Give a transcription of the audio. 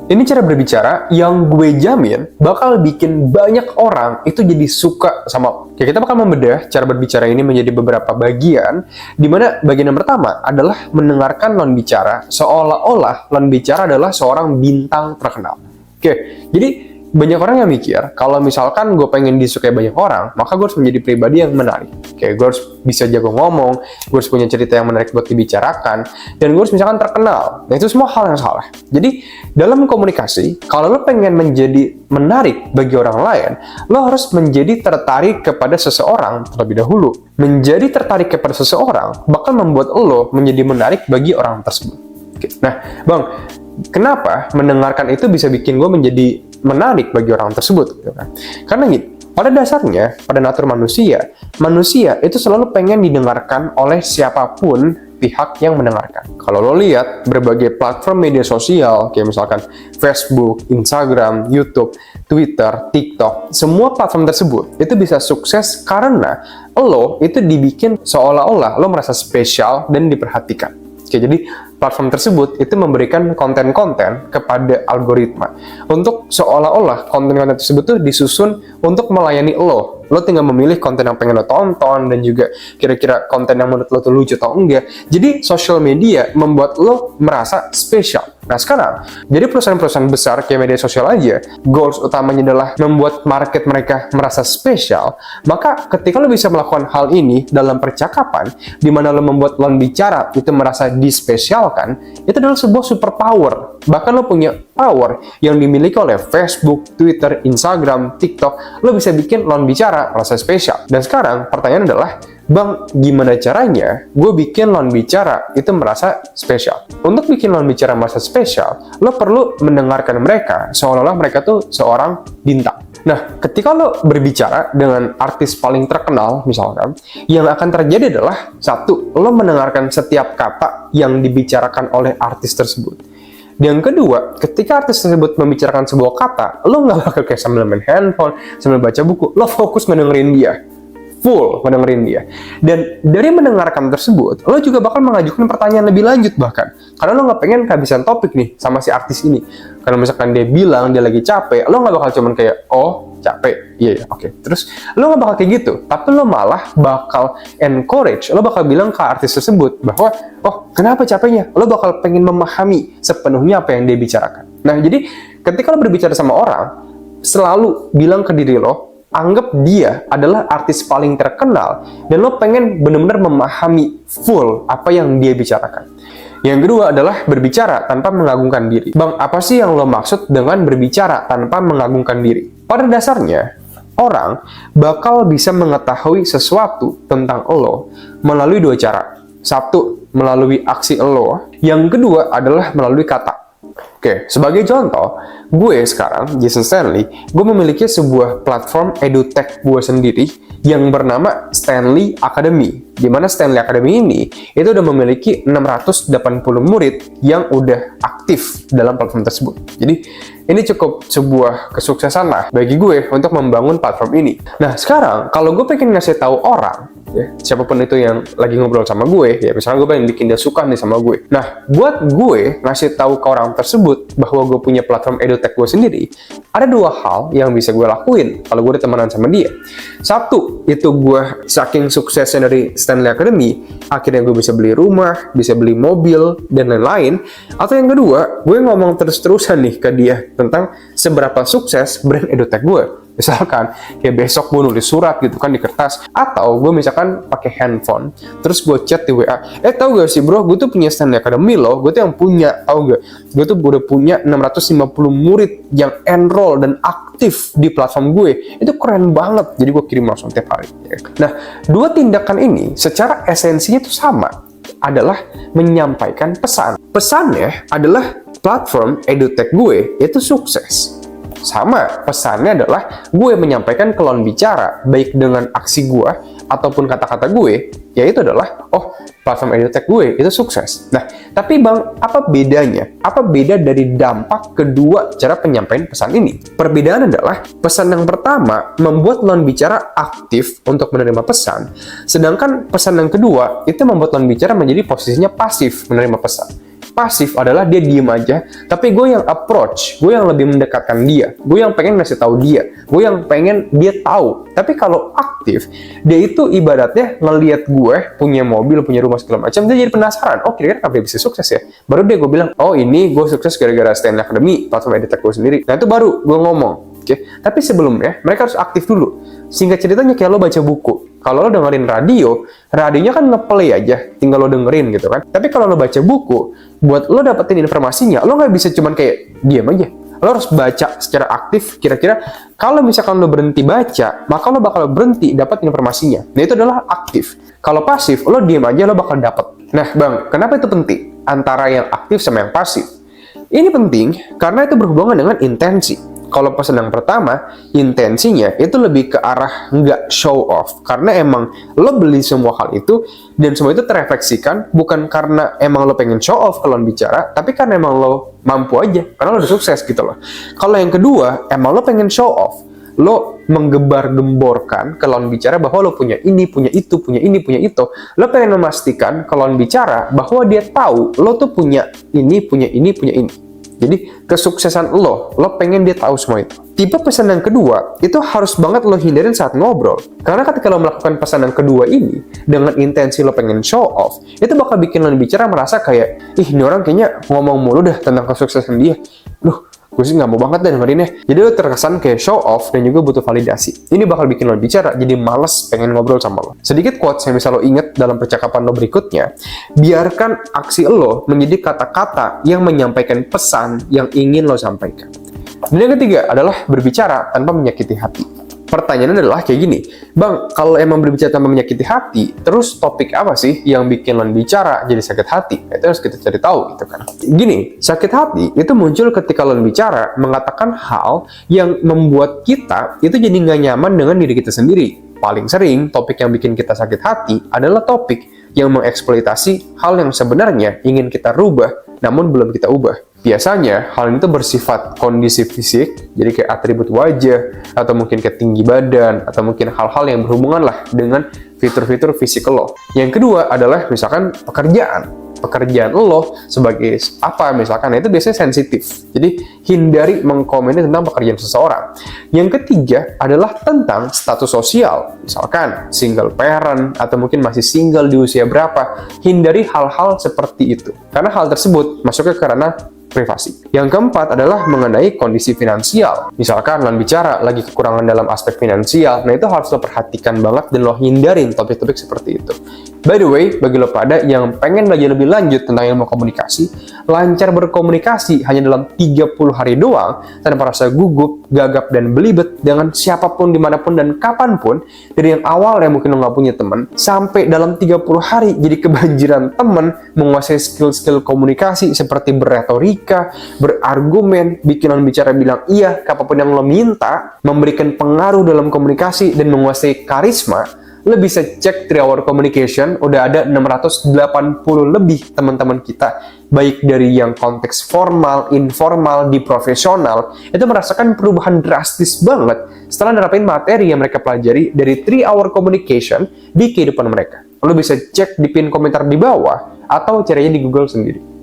Ini cara berbicara yang gue jamin bakal bikin banyak orang itu jadi suka sama lo. Oke, kita bakal membedah cara berbicara ini menjadi beberapa bagian, di mana bagian yang pertama adalah mendengarkan lawan bicara seolah-olah lawan bicara adalah seorang bintang terkenal. Oke, jadi banyak orang yang mikir, kalau misalkan gue pengen disukai banyak orang, maka gue harus menjadi pribadi yang menarik. Oke, gue harus bisa jago ngomong, gue harus punya cerita yang menarik buat dibicarakan, dan gue harus misalkan terkenal. Nah, itu semua hal yang salah. Jadi, dalam komunikasi, kalau lo pengen menjadi menarik bagi orang lain, lo harus menjadi tertarik kepada seseorang terlebih dahulu. Menjadi tertarik kepada seseorang bakal membuat lo menjadi menarik bagi orang tersebut. Oke. Nah, Bang, kenapa mendengarkan itu bisa bikin gue menjadi menarik bagi orang tersebut? Gitu kan? Karena gini, pada dasarnya, pada natur manusia itu selalu pengen didengarkan oleh siapapun pihak yang mendengarkan. Kalau lo lihat berbagai platform media sosial, kayak misalkan Facebook, Instagram, YouTube, Twitter, TikTok, semua platform tersebut itu bisa sukses karena lo itu dibikin seolah-olah lo merasa spesial dan diperhatikan. Oke, jadi platform tersebut itu memberikan konten-konten kepada algoritma untuk seolah-olah konten-konten tersebut tuh disusun untuk melayani lo. Lo tinggal memilih konten yang pengen lo tonton dan juga kira-kira konten yang menurut lo tuh lucu atau enggak. Jadi social media membuat lo merasa spesial. Nah sekarang, jadi perusahaan-perusahaan besar kayak media sosial aja, goals utamanya adalah membuat market mereka merasa spesial. Maka ketika lo bisa melakukan hal ini dalam percakapan, di mana lo membuat lawan bicara itu merasa dispesialkan, itu adalah sebuah superpower. Bahkan lo punya power yang dimiliki oleh Facebook, Twitter, Instagram, TikTok. Lo bisa bikin lawan bicara merasa spesial. Dan sekarang pertanyaan adalah, Bang, gimana caranya gue bikin lawan bicara itu merasa spesial? Untuk bikin lawan bicara merasa spesial, lo perlu mendengarkan mereka seolah-olah mereka tuh seorang bintang. Nah, ketika lo berbicara dengan artis paling terkenal, misalkan, yang akan terjadi adalah, satu, lo mendengarkan setiap kata yang dibicarakan oleh artis tersebut. Yang kedua, ketika artis tersebut membicarakan sebuah kata, lo nggak bakal kayak sambil main handphone, sambil baca buku, lo fokus ngedengerin dia. Full mendengerin dia. Dan dari mendengarkan tersebut, lo juga bakal mengajukan pertanyaan lebih lanjut bahkan. Karena lo nggak pengen kehabisan topik nih sama si artis ini. Karena misalkan dia bilang dia lagi capek, lo nggak bakal cuman kayak, oh capek, iya, oke. Terus lo nggak bakal kayak gitu, tapi lo malah bakal encourage, lo bakal bilang ke artis tersebut bahwa, oh kenapa capeknya? Lo bakal pengen memahami sepenuhnya apa yang dia bicarakan. Nah jadi ketika lo berbicara sama orang, selalu bilang ke diri lo, anggap dia adalah artis paling terkenal dan lo pengen benar-benar memahami full apa yang dia bicarakan. Yang kedua adalah berbicara tanpa mengagungkan diri. Bang, apa sih yang lo maksud dengan berbicara tanpa mengagungkan diri? Pada dasarnya, orang bakal bisa mengetahui sesuatu tentang lo melalui dua cara. Satu, melalui aksi lo. Yang kedua adalah melalui kata. Oke, sebagai contoh, gue sekarang, Jason Stanley, gue memiliki sebuah platform edutech gue sendiri yang bernama Stanley Academy. Di mana Stanley Academy ini, itu udah memiliki 680 murid yang udah aktif dalam platform tersebut. Jadi, ini cukup sebuah kesuksesan lah bagi gue untuk membangun platform ini. Nah, sekarang, kalau gue pengen ngasih tahu orang, ya, siapapun itu yang lagi ngobrol sama gue, ya misalnya gue pengen bikin dia suka nih sama gue. Nah, buat gue ngasih tahu ke orang tersebut bahwa gue punya platform edutech gue sendiri, ada dua hal yang bisa gue lakuin kalau gue temenan sama dia. Satu, itu gue saking suksesnya dari Stanley Academy, akhirnya gue bisa beli rumah, bisa beli mobil, dan lain-lain. Atau yang kedua, gue ngomong terus-terusan nih ke dia tentang seberapa sukses brand edutech gue. Misalkan, kayak besok gue nulis surat gitu kan di kertas, atau gue misalkan pakai handphone, terus gue chat di WA, tau gak sih bro, gue tuh punya Stanley Academy loh, gue tuh yang punya, tau gak? Gue tuh udah punya 650 murid yang enroll dan aktif di platform gue, itu keren banget, jadi gue kirim langsung tiap hari. Nah, dua tindakan ini secara esensinya tuh sama, adalah menyampaikan pesan. Pesannya adalah platform edutech gue itu sukses. Sama, pesannya adalah gue menyampaikan ke lawan bicara, baik dengan aksi gue ataupun kata-kata gue, yaitu adalah, oh, platform edutech gue itu sukses. Nah, tapi Bang, apa bedanya? Apa beda dari dampak kedua cara penyampaian pesan ini? Perbedaan adalah, pesan yang pertama membuat lawan bicara aktif untuk menerima pesan, sedangkan pesan yang kedua itu membuat lawan bicara menjadi posisinya pasif menerima pesan. Pasif adalah dia diem aja, tapi gue yang approach, gue yang lebih mendekatkan dia, gue yang pengen ngasih tahu dia, gue yang pengen dia tahu. Tapi kalau aktif, dia itu ibaratnya ngelihat gue punya mobil, punya rumah segala macam, dia jadi penasaran. Oh, kira-kira kenapa dia bisa sukses ya? Baru dia gue bilang, oh ini gue sukses gara-gara Stanley Academy, platform editor gue sendiri. Nah itu baru gue ngomong. Oke, tapi sebelumnya mereka harus aktif dulu. Singkat ceritanya kayak lo baca buku. Kalau lo dengerin radio, radionya kan ngeplay aja, tinggal lo dengerin gitu kan. Tapi kalau lo baca buku, buat lo dapetin informasinya, lo nggak bisa cuman kayak diam aja. Lo harus baca secara aktif. Kira-kira kalau misalkan lo berhenti baca, maka lo bakal berhenti dapat informasinya. Nah itu adalah aktif. Kalau pasif, lo diam aja, lo bakal dapet. Nah bang, kenapa itu penting? Antara yang aktif sama yang pasif. Ini penting karena itu berhubungan dengan intensi. Kalau pesan yang pertama, intensinya itu lebih ke arah nggak show off. Karena emang lo beli semua hal itu, dan semua itu terefleksikan bukan karena emang lo pengen show off kalau bicara, tapi karena emang lo mampu aja, karena lo udah sukses gitu loh. Kalau yang kedua, emang lo pengen show off. Lo menggembar-gemborkan ke lawan bicara bahwa lo punya ini, punya itu, punya ini, punya itu. Lo pengen memastikan ke lawan bicara bahwa dia tahu lo tuh punya ini, punya ini, punya ini. Jadi kesuksesan lo pengen dia tahu semua itu. Tipe pesan yang kedua, itu harus banget lo hindarin saat ngobrol. Karena ketika lo melakukan pesan yang kedua ini, dengan intensi lo pengen show off, itu bakal bikin lo bicara merasa kayak, ih ini orang kayaknya ngomong mulu dah tentang kesuksesan dia. Duh, gue sih nggak mau banget deh dengerinnya. Jadi lo terkesan kayak show off dan juga butuh validasi. Ini bakal bikin lo bicara jadi males pengen ngobrol sama lo. Sedikit quotes yang bisa lo inget dalam percakapan lo berikutnya. Biarkan aksi lo menjadi kata-kata yang menyampaikan pesan yang ingin lo sampaikan. Dan yang ketiga adalah berbicara tanpa menyakiti hati. Pertanyaannya adalah kayak gini, Bang, kalau emang berbicara tanpa menyakiti hati, terus topik apa sih yang bikin lo bicara jadi sakit hati? Itu harus kita cari tahu gitu kan. Gini, sakit hati itu muncul ketika lo bicara mengatakan hal yang membuat kita itu jadi nggak nyaman dengan diri kita sendiri. Paling sering, topik yang bikin kita sakit hati adalah topik yang mengeksploitasi hal yang sebenarnya ingin kita rubah, namun belum kita ubah. Biasanya, hal itu bersifat kondisi fisik, jadi kayak atribut wajah, atau mungkin kayak tinggi badan, atau mungkin hal-hal yang berhubungan lah dengan fitur-fitur fisik lo. Yang kedua adalah misalkan pekerjaan. Pekerjaan lo sebagai apa misalkan, itu biasanya sensitif. Jadi, hindari mengkomeni tentang pekerjaan seseorang. Yang ketiga adalah tentang status sosial. Misalkan, single parent, atau mungkin masih single di usia berapa. Hindari hal-hal seperti itu. Karena hal tersebut masuknya ke ranah privasi. Yang keempat adalah mengenai kondisi finansial. Misalkan lawan bicara lagi kekurangan dalam aspek finansial, nah itu harus lo perhatikan banget dan lo hindarin topik-topik seperti itu. By the way, bagi lo pada yang pengen belajar lebih lanjut tentang ilmu komunikasi, lancar berkomunikasi hanya dalam 30 hari doang, tanpa rasa gugup, gagap, dan belibet dengan siapapun, dimanapun, dan kapanpun, dari yang awal yang mungkin lo nggak punya teman, sampai dalam 30 hari jadi kebanjiran teman, menguasai skill-skill komunikasi seperti berretorika, berargumen, bikin lawan bicara bilang iya ke apapun yang lo minta, memberikan pengaruh dalam komunikasi, dan menguasai karisma. Lo bisa cek 3 Hour Communication, udah ada 680 lebih teman-teman kita, baik dari yang konteks formal, informal, di profesional, itu merasakan perubahan drastis banget setelah nerapin materi yang mereka pelajari dari 3 Hour Communication di kehidupan mereka. Lo bisa cek di pin komentar di bawah, atau caranya di Google sendiri.